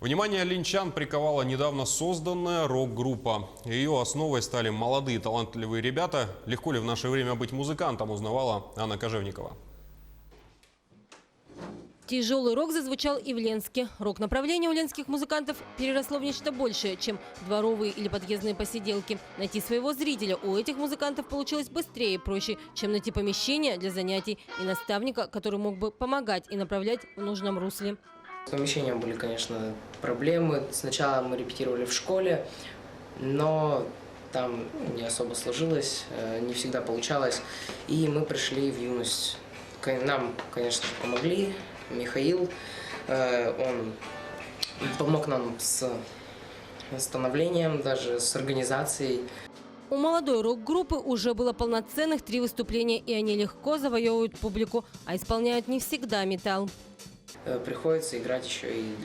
Внимание линчан приковала недавно созданная рок-группа. Ее основой стали молодые талантливые ребята. Легко ли в наше время быть музыкантом, узнавала Анна Кожевникова. Тяжелый рок зазвучал и в Ленске. Рок-направление у ленских музыкантов переросло в нечто большее, чем дворовые или подъездные посиделки. Найти своего зрителя у этих музыкантов получилось быстрее и проще, чем найти помещение для занятий и наставника, который мог бы помогать и направлять в нужном русле. С помещением были, конечно, проблемы. Сначала мы репетировали в школе, но там не особо сложилось, не всегда получалось. И мы пришли в юность. Нам, конечно же, помогли. Михаил, он помог нам с становлением, даже с организацией. У молодой рок-группы уже было полноценных 3 выступления, и они легко завоевывают публику, а исполняют не всегда металл. Приходится играть еще и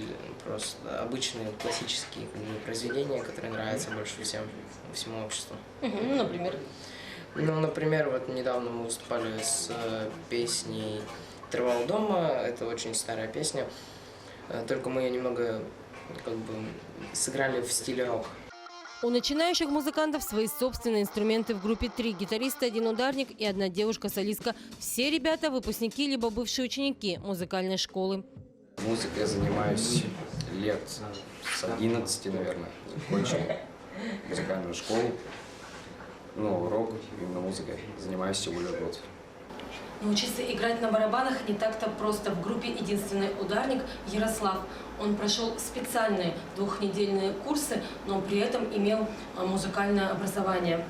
просто обычные классические произведения, которые нравятся больше всему обществу. Например? Ну, например, вот недавно мы выступали с песней «Трава у дома». Это очень старая песня, только мы ее немного сыграли в стиле рок. У начинающих музыкантов свои собственные инструменты. В группе 3 гитариста, 1 ударник и 1 девушка-солистка. Все ребята выпускники либо бывшие ученики музыкальной школы. Музыкой я занимаюсь лет с 11, наверное. Закончил музыкальную школу. Ну, рок, именно музыкой занимаюсь всего лишь год. Научиться играть на барабанах не так-то просто. В группе единственный ударник Ярослав. Он прошел специальные 2-недельные курсы, но при этом имел музыкальное образование.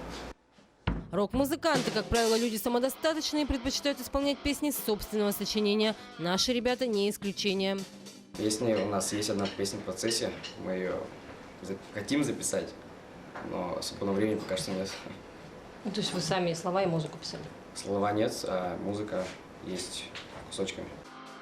Рок-музыканты, как правило, люди самодостаточные, предпочитают исполнять песни собственного сочинения. Наши ребята не исключение. Песни, у нас есть одна песня в процессе, мы ее хотим записать, но особого времени пока что нет. То есть вы сами слова и музыку писали? Слова нет, а музыка есть кусочками.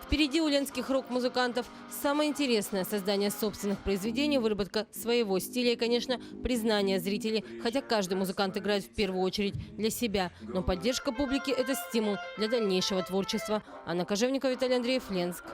Впереди у ленских рок-музыкантов самое интересное – создание собственных произведений, выработка своего стиля и, конечно, признание зрителей. Хотя каждый музыкант играет в первую очередь для себя. Но поддержка публики – это стимул для дальнейшего творчества. Анна Кожевникова, Виталий Андреев, Ленск.